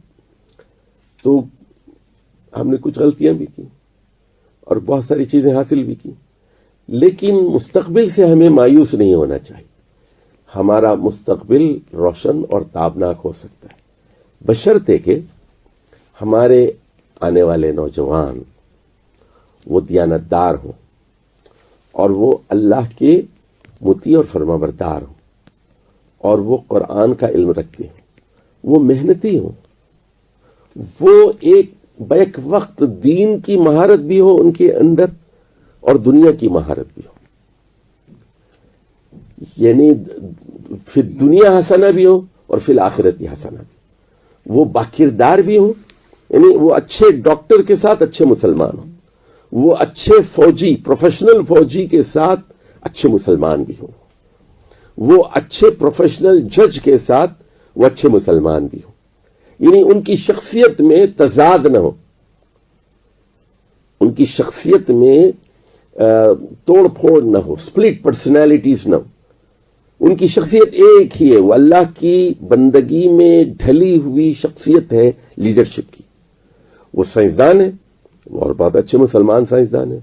تو ہم نے کچھ غلطیاں بھی کی اور بہت ساری چیزیں حاصل بھی کی، لیکن مستقبل سے ہمیں مایوس نہیں ہونا چاہیے. ہمارا مستقبل روشن اور تابناک ہو سکتا ہے، بشرطے کہ ہمارے آنے والے نوجوان وہ دیانتدار ہوں اور وہ اللہ کے مطیع اور فرمانبردار ہوں اور وہ قرآن کا علم رکھتے ہوں، وہ محنتی ہوں، وہ ایک بیک وقت دین کی مہارت بھی ہو ان کے اندر اور دنیا کی مہارت بھی ہو، یعنی فی دنیا حسنہ بھی ہو اور فی الآخرت حسنہ بھی، وہ باکردار بھی ہوں، یعنی وہ اچھے ڈاکٹر کے ساتھ اچھے مسلمان ہوں، وہ اچھے فوجی پروفیشنل فوجی کے ساتھ اچھے مسلمان بھی ہوں، وہ اچھے پروفیشنل جج کے ساتھ وہ اچھے مسلمان بھی ہوں، یعنی ان کی شخصیت میں تضاد نہ ہو، ان کی شخصیت میں توڑ پھوڑ نہ ہو، سپلٹ پرسنالٹیز نہ ہو، ان کی شخصیت ایک ہی ہے، وہ اللہ کی بندگی میں ڈھلی ہوئی شخصیت ہے لیڈرشپ کی۔ وہ سائنسدان ہیں اور بہت اچھے مسلمان سائنسدان ہیں،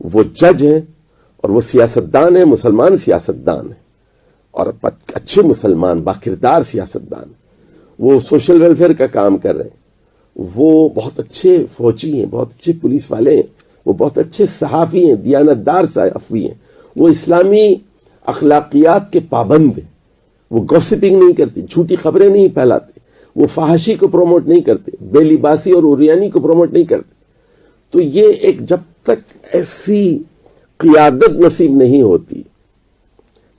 وہ جج ہیں اور وہ سیاستدان ہیں، مسلمان سیاستدان ہیں اور اچھے مسلمان باکردار سیاستدان، وہ سوشل ویلفیئر کا کام کر رہے ہیں، وہ بہت اچھے فوجی ہیں، بہت اچھے پولیس والے ہیں، وہ بہت اچھے صحافی ہیں، دیانتدار صحافی ہیں، وہ اسلامی اخلاقیات کے پابند ہیں، وہ گوسپنگ نہیں کرتے، جھوٹی خبریں نہیں پھیلاتے، وہ فحاشی کو پروموٹ نہیں کرتے، بے لباسی اور عریانی کو پروموٹ نہیں کرتے۔ تو یہ ایک جب تک ایسی قیادت نصیب نہیں ہوتی،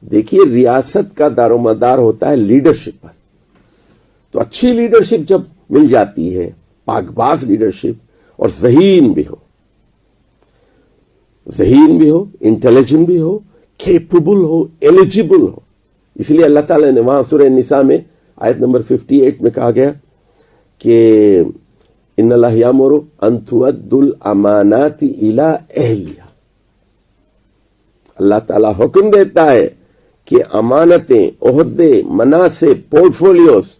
دیکھیے ریاست کا دار و مدار ہوتا ہے لیڈرشپ پر، تو اچھی لیڈرشپ جب مل جاتی ہے، پاک باز لیڈرشپ اور ذہین بھی ہو، انٹیلیجنٹ بھی ہو، کیپبل ہو، ایلیجیبل ہو، اس لیے اللہ تعالی نے وہاں سورہ نساء میں آیت نمبر 58 میں کہا گیا کہ ان اللہ یامر ان تؤدوا الامانات الی اہلہا، اللہ تعالیٰ حکم دیتا ہے کہ امانتیں، عہدے، مناصب، پورٹ فولیوز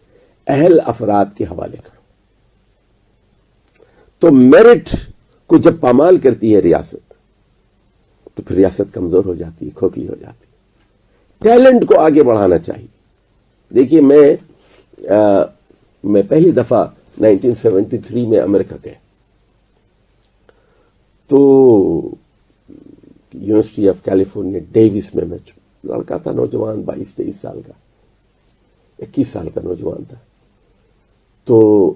اہل افراد کے حوالے کرو۔ تو میرٹ کو جب پامال کرتی ہے ریاست تو پھر ریاست کمزور ہو جاتی ہے، کھوکھلی ہو جاتی ہے۔ ٹیلنٹ کو آگے بڑھانا چاہیے۔ دیکھیے میں پہلی دفعہ 1973 میں امریکہ گیا تو یونیورسٹی آف کیلیفورنیا ڈیوس میں لڑکا تھا، نوجوان، 22-23 سال کا، 21 سال کا نوجوان تھا۔ تو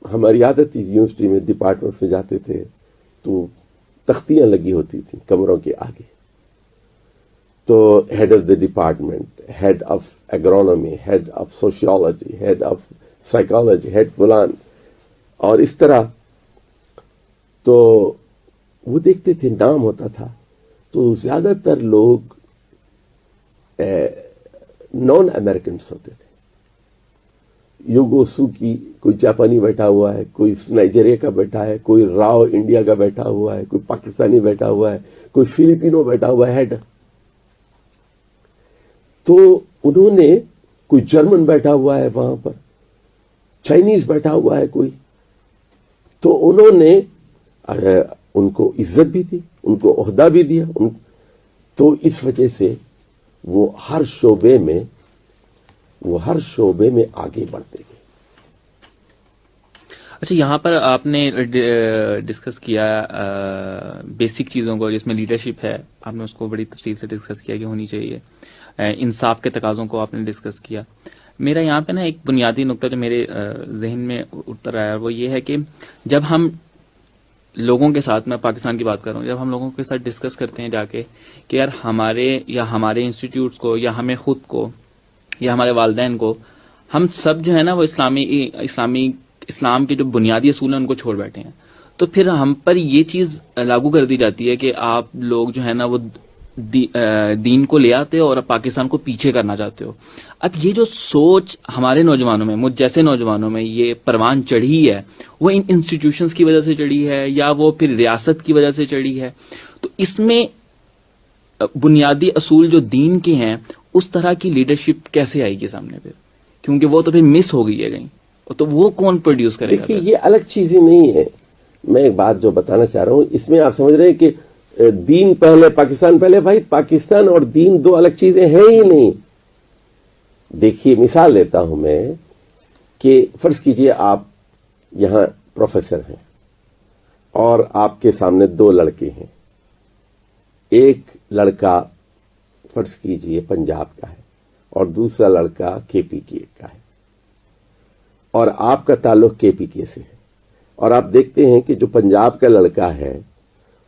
ہماری عادت تھی یونیورسٹی میں ڈپارٹمنٹ میں جاتے تھے تو تختیاں لگی ہوتی تھیں کمروں کے آگے، تو head of the department, head of agronomy, head of sociology, head of psychology, head فلان، اور اس طرح تو وہ دیکھتے تھے، نام ہوتا تھا تو زیادہ تر لوگ نان امریکنس ہوتے تھے۔ یوگوسو کی کوئی جاپانی بیٹھا ہوا ہے، کوئی نائجیریا کا بیٹھا ہے، کوئی راؤ انڈیا کا بیٹھا ہوا ہے، کوئی پاکستانی بیٹھا ہوا ہے، کوئی فلپینو بیٹھا ہوا ہے ہیڈ۔ تو انہوں نے کوئی جرمن بیٹھا ہوا ہے وہاں پر، چائنیز بیٹھا ہوا ہے کوئی، تو انہوں نے ان کو عزت بھی دی، ان کو عہدہ بھی دیا، تو اس وجہ سے وہ ہر شعبے میں آگے بڑھتے گئے۔ اچھا، یہاں پر آپ نے ڈسکس کیا بیسک چیزوں کو، جس میں لیڈرشپ ہے، آپ نے اس کو بڑی تفصیل سے ڈسکس کیا کہ ہونی چاہیے، انصاف کے تقاضوں کو آپ نے ڈسکس کیا۔ میرا یہاں پہ نا ایک بنیادی نقطہ جو میرے ذہن میں اتر آیا وہ یہ ہے کہ جب ہم لوگوں کے ساتھ، میں پاکستان کی بات کر رہا ہوں، جب ہم لوگوں کے ساتھ ڈسکس کرتے ہیں جا کے کہ یار ہمارے انسٹیٹیوٹس کو یا ہمیں خود کو یا ہمارے والدین کو، ہم سب جو ہے نا وہ اسلام کے جو بنیادی اصول ہیں ان کو چھوڑ بیٹھے ہیں، تو پھر ہم پر یہ چیز لاگو کر دی جاتی ہے کہ آپ لوگ جو ہے نا وہ دین کو لے آتے ہو اور پاکستان کو پیچھے کرنا چاہتے ہو۔ اب یہ جو سوچ ہمارے نوجوانوں میں، مجھ جیسے نوجوانوں میں یہ پروان چڑھی ہے، وہ ان انسٹیٹیوشنز کی وجہ سے چڑھی ہے یا وہ پھر ریاست کی وجہ سے چڑھی ہے، تو اس میں بنیادی اصول جو دین کے ہیں اس طرح کی لیڈرشپ کیسے آئے گی سامنے پہ؟ کیونکہ وہ تو پھر مس ہو گئی ہے کہیں، تو وہ کون پروڈیوس کرے گا؟ دیکھیے یہ الگ چیزیں نہیں ہے، میں ایک بات جو بتانا چاہ رہا ہوں، اس میں آپ سمجھ رہے ہیں کہ دین پہلے پاکستان پہلے، بھائی پاکستان اور دین دو الگ چیزیں ہیں ہی نہیں۔ دیکھیے مثال دیتا ہوں میں کہ فرض کیجئے آپ یہاں پروفیسر ہیں اور آپ کے سامنے دو لڑکے ہیں. ایک لڑکا فرض کیجئے پنجاب کا ہے اور دوسرا لڑکا کے پی کے کا ہے, اور آپ کا تعلق کے پی کے سے ہے, اور آپ دیکھتے ہیں کہ جو پنجاب کا لڑکا ہے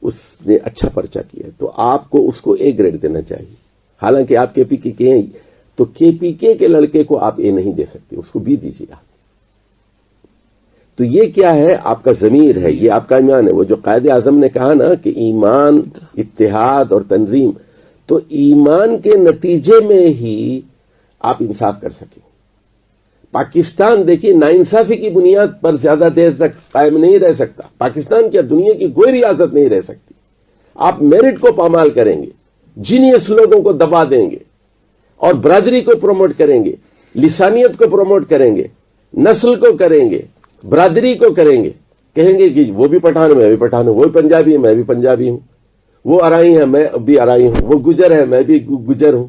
اس نے اچھا پرچہ کیا, تو آپ کو اس کو اے گریڈ دینا چاہیے. حالانکہ آپ کے پی کے ہیں, تو کے پی کے لڑکے کو آپ اے نہیں دے سکتے, اس کو بی دیجیے آپ. تو یہ کیا ہے؟ آپ کا ضمیر ہے, یہ آپ کا ایمان ہے. وہ جو قائد اعظم نے کہا نا کہ ایمان, اتحاد اور تنظیم, تو ایمان کے نتیجے میں ہی آپ انصاف کر سکیں. پاکستان دیکھیے ناانصافی کی بنیاد پر زیادہ دیر تک قائم نہیں رہ سکتا. پاکستان کیا دنیا کی کوئی ریاست نہیں رہ سکتی. آپ میرٹ کو پامال کریں گے, جینیس لوگوں کو دبا دیں گے, اور برادری کو پروموٹ کریں گے, لسانیت کو پروموٹ کریں گے, نسل کو کریں گے, برادری کو کریں گے. کہیں گے کہ وہ بھی پٹھان ہے میں بھی پٹھان ہوں, وہ پنجابی ہے میں بھی پنجابی ہوں, وہ ارائی ہے میں بھی ارائی ہوں, وہ گجر ہے میں بھی گجر ہوں,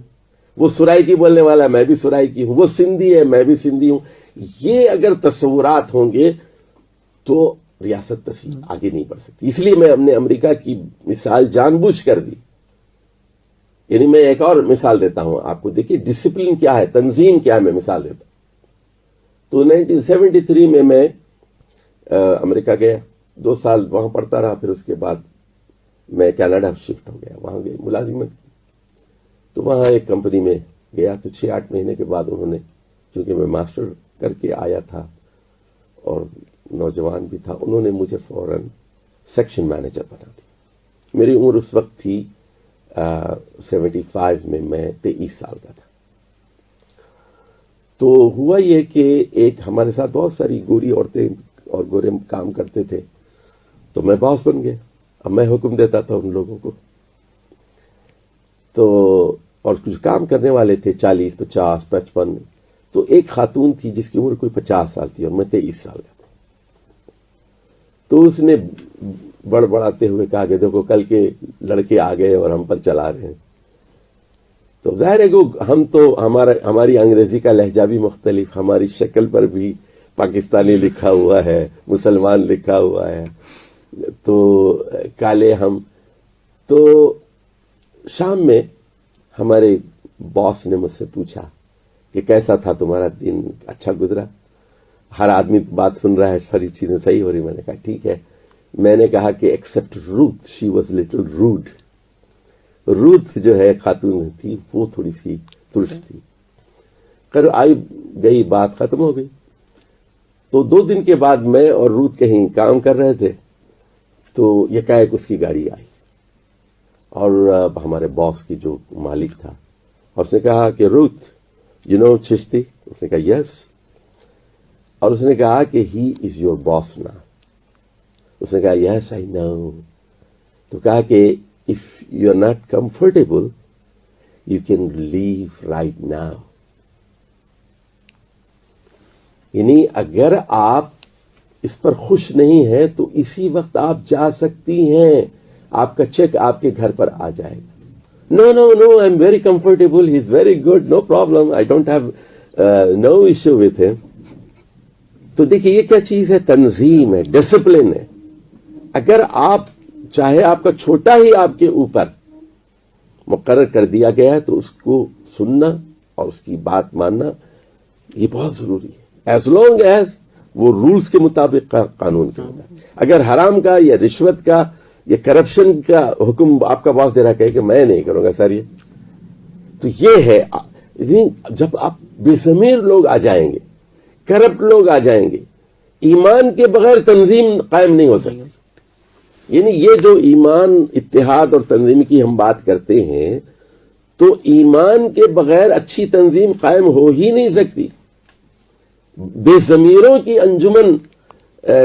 وہ سرائکی بولنے والا ہے میں بھی سرائکی ہوں, وہ سندھی ہے میں بھی سندھی ہوں. یہ اگر تصورات ہوں گے تو ریاست تسلیم آگے نہیں بڑھ سکتی. اس لیے میں ہم نے امریکہ کی مثال جان بوجھ کر دی. یعنی میں ایک اور مثال دیتا ہوں آپ کو, دیکھیے ڈسپلن کیا ہے, تنظیم کیا ہے, میں مثال دیتا ہوں. تو 1973 میں امریکہ گیا, 2 سال وہاں پڑھتا رہا, پھر اس کے بعد میں کینیڈا شفٹ ہو گیا, وہاں گئے ملازمت. تو وہاں ایک کمپنی میں گیا, تو 6-8 مہینے کے بعد انہوں نے, چونکہ میں ماسٹر کر کے آیا تھا اور نوجوان بھی تھا, انہوں نے مجھے فوراً سیکشن مینیجر بنا دیا. میری عمر اس وقت تھی 75 میں 23 سال کا تھا. تو ہوا یہ کہ ایک ہمارے ساتھ بہت ساری گوری عورتیں اور گورے کام کرتے تھے, تو میں باس بن گیا. اب میں حکم دیتا تھا ان لوگوں کو. تو اور کچھ کام کرنے والے تھے 40, 50, 55. تو ایک خاتون تھی جس کی عمر کوئی 50 سال تھی اور میں 23 سال کا تھا. تو اس نے بڑبڑاتے ہوئے کہا کہ دیکھو کل کے لڑکے آ گئے اور ہم پر چلا رہے ہیں. تو ظاہر ہے کہ ہم تو ہماری انگریزی کا لہجہ بھی مختلف, ہماری شکل پر بھی پاکستانی لکھا ہوا ہے, مسلمان لکھا ہوا ہے, تو کالے ہم. تو شام میں ہمارے باس نے مجھ سے پوچھا کہ کیسا تھا تمہارا دن, اچھا گزرا؟ ہر آدمی بات سن رہا ہے, ساری چیزیں صحیح ہو رہی. میں نے کہا ٹھیک ہے. میں نے کہا کہ except Ruth, she was little rude. Ruth جو ہے خاتون تھی, وہ تھوڑی سی ترش تھی. آئی گئی, بات ختم ہو گئی. تو 2 دن کے بعد میں اور روتھ کہیں کام کر رہے تھے, تو یکایک اس کی گاڑی آئی, اور ہمارے باس کی جو مالک تھا, اور اس نے کہا کہ روتھ یو نو چشتی. اس نے کہا یس. اور اس نے کہا کہ ہی از یور باس نا. اس نے کہا یس آئی نو. تو کہا کہ if you are not comfortable, you can leave right now. یعنی اگر آپ اس پر خوش نہیں ہیں تو اسی وقت آپ جا سکتی ہیں, آپ کا چیک آپ کے گھر پر آ جائے گا. No, no, no, I'm very comfortable, he's very good, no problem, I don't have no issue with him. تو دیکھیں یہ کیا چیز ہے, تنظیم ہے, ڈسپلن ہے. اگر آپ چاہے آپ کا چھوٹا ہی آپ کے اوپر مقرر کر دیا گیا ہے تو اس کو سننا اور اس کی بات ماننا یہ بہت ضروری ہے, ایز لانگ ایز وہ رولز کے مطابق کا, قانون کے مطابق. اگر حرام کا یا رشوت کا یا کرپشن کا حکم آپ کا باس دے رہا ہے کہ میں نہیں کروں گا سر یہ, تو یہ ہے. جب آپ بے ضمیر لوگ آ جائیں گے, کرپٹ لوگ آ جائیں گے, ایمان کے بغیر تنظیم قائم نہیں ہو سکتی. یعنی یہ جو ایمان, اتحاد اور تنظیم کی ہم بات کرتے ہیں, تو ایمان کے بغیر اچھی تنظیم قائم ہو ہی نہیں سکتی. بے ضمیروں کی انجمن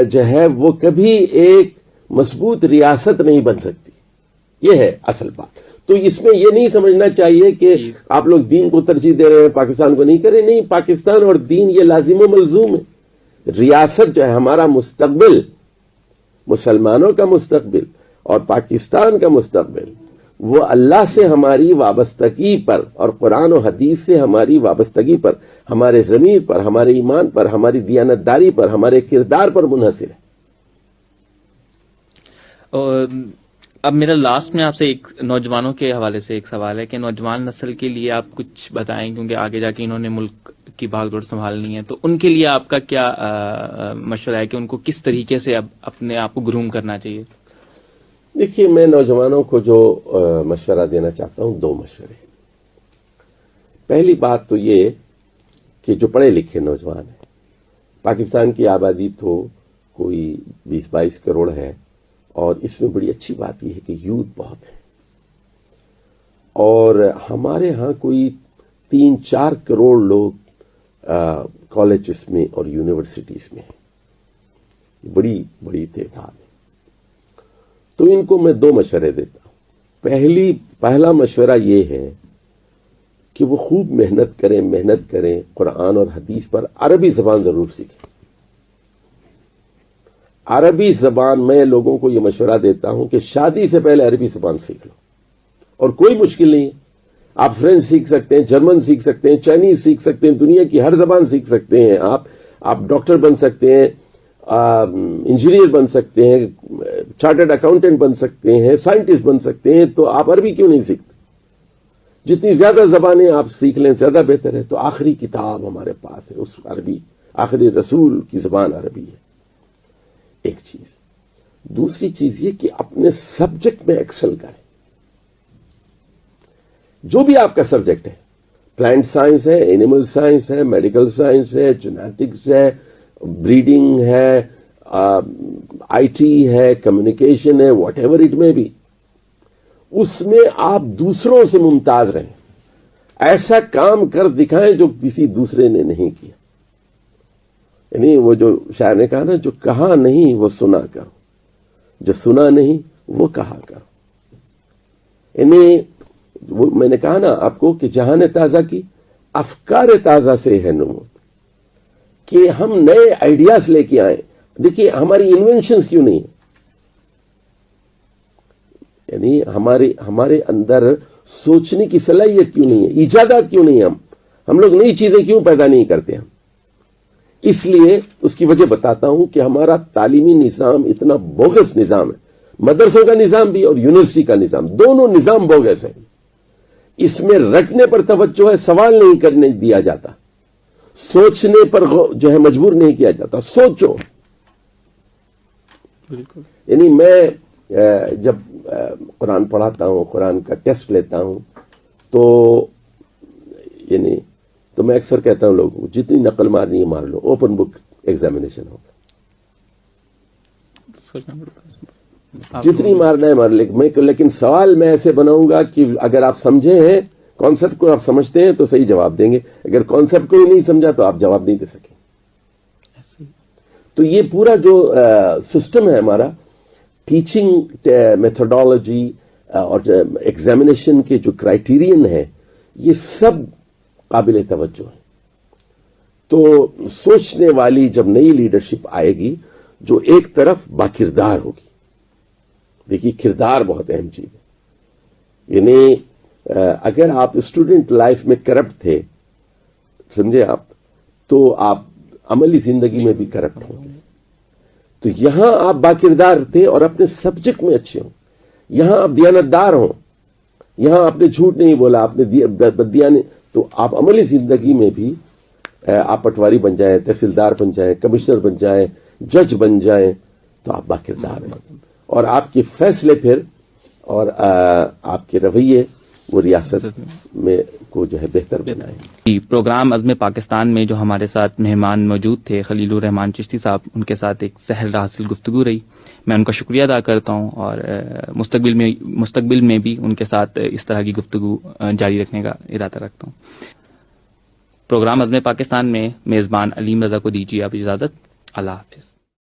جو ہے وہ کبھی ایک مضبوط ریاست نہیں بن سکتی. یہ ہے اصل بات. تو اس میں یہ نہیں سمجھنا چاہیے کہ آپ لوگ دین کو ترجیح دے رہے ہیں, پاکستان کو نہیں کریں. نہیں, پاکستان اور دین یہ لازم و ملزوم ہے. ریاست جو ہے ہمارا مستقبل, مسلمانوں کا مستقبل اور پاکستان کا مستقبل, وہ اللہ سے ہماری وابستگی پر اور قرآن و حدیث سے ہماری وابستگی پر, ہمارے ضمیر پر, ہمارے ایمان پر, ہماری دیانتداری پر, ہمارے کردار پر منحصر ہے. اور اب میرا لاسٹ میں آپ سے ایک نوجوانوں کے حوالے سے ایک سوال ہے کہ نوجوان نسل کے لیے آپ کچھ بتائیں، کیونکہ آگے جا کے انہوں نے ملک کی بھاگ دوڑ سنبھالنی ہے، تو ان کے لیے آپ کا کیا مشورہ ہے کہ ان کو کس طریقے سے اب اپنے آپ کو گروم کرنا چاہیے؟ دیکھیے، میں نوجوانوں کو جو مشورہ دینا چاہتا ہوں، 2 مشورے. پہلی بات تو یہ کہ جو پڑھے لکھے نوجوان ہیں، پاکستان کی آبادی تو کوئی 20-22 کروڑ ہے، اور اس میں بڑی اچھی بات یہ ہے کہ یوتھ بہت ہے، اور ہمارے ہاں کوئی 3-4 کروڑ لوگ کالجز میں اور یونیورسٹیز میں ہیں. بڑی بڑی تعداد ہے. تو ان کو میں 2 مشورے دیتا ہوں. پہلا مشورہ یہ ہے کہ وہ خوب محنت کریں قرآن اور حدیث پر. عربی زبان ضرور سیکھیں. عربی زبان میں لوگوں کو یہ مشورہ دیتا ہوں کہ شادی سے پہلے عربی زبان سیکھ لو، اور کوئی مشکل نہیں ہے. آپ فرینچ سیکھ سکتے ہیں، جرمن سیکھ سکتے ہیں، چائنیز سیکھ سکتے ہیں، دنیا کی ہر زبان سیکھ سکتے ہیں. آپ ڈاکٹر بن سکتے ہیں، انجینئر بن سکتے ہیں، چارٹرڈ اکاؤنٹنٹ بن سکتے ہیں، سائنٹسٹ بن سکتے ہیں. تو آپ عربی کیوں نہیں سیکھتے؟ جتنی زیادہ زبانیں آپ سیکھ لیں زیادہ بہتر ہے. تو آخری کتاب ہمارے پاس ہے اس عربی، آخری رسول کی زبان عربی ہے. ایک چیز. دوسری چیز یہ کہ اپنے سبجیکٹ میں ایکسل کریں. جو بھی آپ کا سبجیکٹ ہے، پلانٹ سائنس ہے، اینیمل سائنس ہے، میڈیکل سائنس ہے، جینیٹکس ہے، بریڈنگ ہے، آئی ٹی ہے، کمیونیکیشن ہے، واٹ ایور اٹ میں بھی، اس میں آپ دوسروں سے ممتاز رہیں. ایسا کام کر دکھائیں جو کسی دوسرے نے نہیں کیا. یعنی وہ جو شاعر نے کہا نا، جو کہا نہیں وہ سنا کرو، جو سنا نہیں وہ کہا کرو. یعنی وہ میں نے کہا نا آپ کو کہ جہان تازہ کی افکار تازہ سے ہے نمود، کہ ہم نئے آئیڈیاز لے کے آئیں. دیکھیے ہماری انوینشنز کیوں نہیں ہیں؟ یعنی ہمارے اندر سوچنے کی صلاحیت کیوں نہیں ہے؟ ایجادات کیوں نہیں ہے؟ ہم لوگ نئی چیزیں کیوں پیدا نہیں کرتے ہم؟ اس لیے اس کی وجہ بتاتا ہوں کہ ہمارا تعلیمی نظام اتنا بوگس نظام ہے. مدرسوں کا نظام بھی اور یونیورسٹی کا نظام، دونوں نظام بوگس ہیں. اس میں رٹنے پر توجہ ہے، سوال نہیں کرنے دیا جاتا، سوچنے پر جو ہے مجبور نہیں کیا جاتا. سوچو. بالکل. یعنی میں جب قرآن پڑھاتا ہوں، قرآن کا ٹیسٹ لیتا ہوں، تو میں اکثر کہتا ہوں لوگوں کو جتنی نقل مارنی ہے مار لو، اوپن بک ایگزامینیشن ہوگا. جتنی مارنا ہے مار. لیکن سوال میں ایسے بناؤں گا کہ اگر آپ سمجھے ہیں کانسیپٹ کو، آپ سمجھتے ہیں تو صحیح جواب دیں گے، اگر کانسیپٹ کو ہی نہیں سمجھا تو آپ جواب نہیں دے سکیں. تو یہ پورا جو سسٹم ہے ہمارا، ٹیچنگ میتھڈالوجی اور ایگزامینیشن کے جو کرائیٹیرین ہے، یہ سب قابل توجہ ہے. تو سوچنے والی جب نئی لیڈرشپ آئے گی جو ایک طرف باکردار ہوگی. دیکھیے کردار بہت اہم چیز ہے. یعنی اگر آپ اسٹوڈنٹ لائف میں کرپٹ تھے، سمجھے آپ، تو آپ عملی زندگی میں بھی کرپٹ ہوں گے. تو یہاں آپ باکردار تھے اور اپنے سبجیکٹ میں اچھے ہوں، یہاں آپ دیانتدار ہوں، یہاں آپ نے جھوٹ نہیں بولا، آپ نے بدیانت، تو آپ عملی زندگی میں بھی آپ پٹواری بن جائیں، تحصیلدار بن جائیں، کمشنر بن جائیں، جج بن جائیں، تو آپ باکردار ہیں. اور آپ کے فیصلے پھر اور آپ کے رویے وہ ریاست میں کو جو ہے بہتر بنائیں. پروگرام عزم پاکستان میں جو ہمارے ساتھ مہمان موجود تھے خلیل الرحمان چشتی صاحب، ان کے ساتھ ایک سہل حاصل گفتگو رہی. میں ان کا شکریہ ادا کرتا ہوں، اور مستقبل میں بھی ان کے ساتھ اس طرح کی گفتگو جاری رکھنے کا ارادہ رکھتا ہوں. پروگرام عزم پاکستان میں میزبان علیم رضا کو دیجیے آپ اجازت. اللہ حافظ.